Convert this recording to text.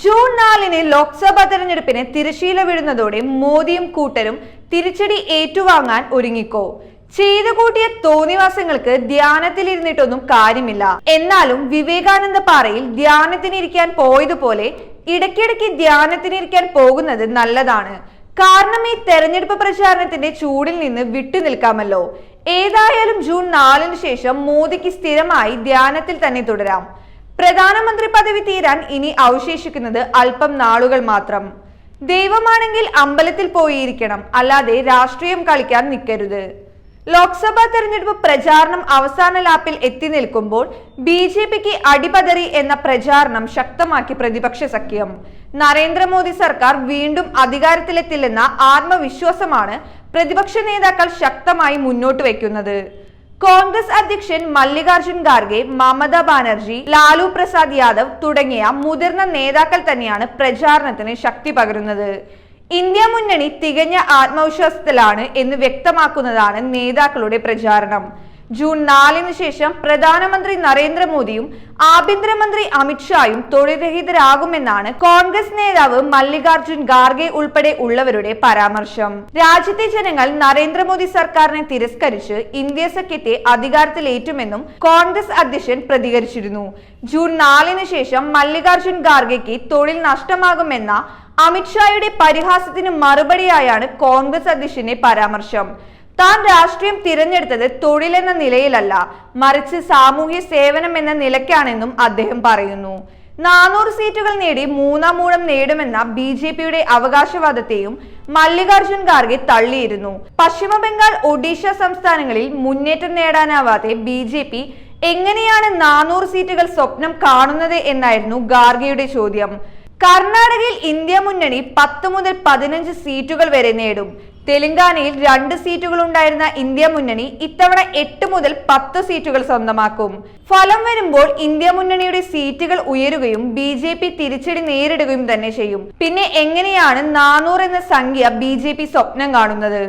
June 4 Lok Sabha തെരഞ്ഞെടുപ്പിന് തിരശീല വീഴുന്നതോടെ മോദിയും കൂട്ടരും തിരിച്ചടി ഏറ്റുവാങ്ങാൻ ഒരുങ്ങിക്കോ. ചെയ്തു കൂട്ടിയ തോന്നിവാസങ്ങൾക്ക് ധ്യാനത്തിലിരുന്നിട്ടൊന്നും കാര്യമില്ല. എന്നാലും വിവേകാനന്ദ പാറയിൽ ധ്യാനത്തിനിരിക്കാൻ പോയതുപോലെ ഇടയ്ക്കിടയ്ക്ക് ധ്യാനത്തിനിരിക്കാൻ പോകുന്നത് നല്ലതാണ്. കാരണം ഈ തെരഞ്ഞെടുപ്പ് പ്രചാരണത്തിന്റെ ചൂടിൽ നിന്ന് വിട്ടുനിൽക്കാമല്ലോ. ഏതായാലും ജൂൺ 4 ശേഷം മോദിക്ക് സ്ഥിരമായി ധ്യാനത്തിൽ തന്നെ തുടരാം. പ്രധാനമന്ത്രി പദവി തീരാൻ ഇനി അവശേഷിക്കുന്നത് അല്പം നാളുകൾ മാത്രം. ദൈവമാണെങ്കിൽ അമ്പലത്തിൽ പോയിരിക്കണം, അല്ലാതെ രാഷ്ട്രീയം കളിക്കാൻ നിൽക്കരുത്. ലോക്സഭാ തെരഞ്ഞെടുപ്പ് പ്രചാരണം അവസാന ലാപ്പിൽ എത്തി നിൽക്കുമ്പോൾ BJPക്ക് അടിപതറി എന്ന പ്രചാരണം ശക്തമാക്കി പ്രതിപക്ഷ സഖ്യം. നരേന്ദ്രമോദി സർക്കാർ വീണ്ടും അധികാരത്തിലെത്തില്ലെന്ന ആത്മവിശ്വാസമാണ് പ്രതിപക്ഷ നേതാക്കൾ ശക്തമായി മുന്നോട്ട് വയ്ക്കുന്നത്. കോൺഗ്രസ് അധ്യക്ഷൻ മല്ലികാർജുൻ ഖാർഗെ, മമതാ ബാനർജി, ലാലു പ്രസാദ് യാദവ് തുടങ്ങിയ മുതിർന്ന നേതാക്കൾ തന്നെയാണ് പ്രചാരണത്തിന് ശക്തി പകരുന്നത്. ഇന്ത്യ മുന്നണി തികഞ്ഞ ആത്മവിശ്വാസത്തിലാണ് എന്ന് വ്യക്തമാക്കുന്നതാണ് നേതാക്കളുടെ പ്രചാരണം. ജൂൺ 4 ശേഷം പ്രധാനമന്ത്രി നരേന്ദ്രമോദിയും ആഭ്യന്തരമന്ത്രി അമിത്ഷായും തൊഴിൽരഹിതരാകുമെന്നാണ് കോൺഗ്രസ് നേതാവ് മല്ലികാർജുൻ ഖാർഗെ ഉൾപ്പെടെ ഉള്ളവരുടെ പരാമർശം. രാജ്യത്തെ ജനങ്ങൾ നരേന്ദ്രമോദി സർക്കാരിനെ തിരസ്കരിച്ച് ഇന്ത്യ സഖ്യത്തെ അധികാരത്തിലേറ്റുമെന്നും കോൺഗ്രസ് അധ്യക്ഷൻ പ്രതികരിച്ചിരുന്നു. ജൂൺ 4 ശേഷം മല്ലികാർജുൻ ഖാർഗെക്ക് തൊഴിൽ നഷ്ടമാകുമെന്ന അമിത്ഷായുടെ പരിഹാസത്തിന് മറുപടിയായാണ് കോൺഗ്രസ് അധ്യക്ഷന്റെ പരാമർശം. താൻ രാഷ്ട്രീയം തിരഞ്ഞെടുത്തത് തൊഴിലെന്ന നിലയിലല്ല, മറിച്ച് സാമൂഹ്യ സേവനം എന്ന നിലയ്ക്കാണെന്നും അദ്ദേഹം പറയുന്നു. 400 സീറ്റുകൾ നേടി 3ാം ഊഴം നേടുമെന്ന BJPയുടെ അവകാശവാദത്തെയും മല്ലികാർജുൻ ഖാർഗെ തള്ളിയിരുന്നു. പശ്ചിമ ബംഗാൾ, ഒഡീഷ സംസ്ഥാനങ്ങളിൽ മുന്നേറ്റം നേടാനാവാതെ BJP എങ്ങനെയാണ് 400 സീറ്റുകൾ സ്വപ്നം കാണുന്നത് എന്നായിരുന്നു ഖാർഗെയുടെ ചോദ്യം. കർണാടകയിൽ ഇന്ത്യ മുന്നണി 10 മുതൽ 15 സീറ്റുകൾ വരെ നേടും. തെലങ്കാനയിൽ 2 സീറ്റുകൾ ഉണ്ടായിരുന്ന ഇന്ത്യ മുന്നണി ഇത്തവണ 8 മുതൽ 10 സീറ്റുകൾ സ്വന്തമാക്കും. ഫലം വരുമ്പോൾ ഇന്ത്യ മുന്നണിയുടെ സീറ്റുകൾ ഉയരുകയും BJP തിരിച്ചടി നേരിടുകയും തന്നെ ചെയ്യും. പിന്നെ എങ്ങനെയാണ് 400 എന്ന സംഖ്യ BJP സ്വപ്നം കാണുന്നത്?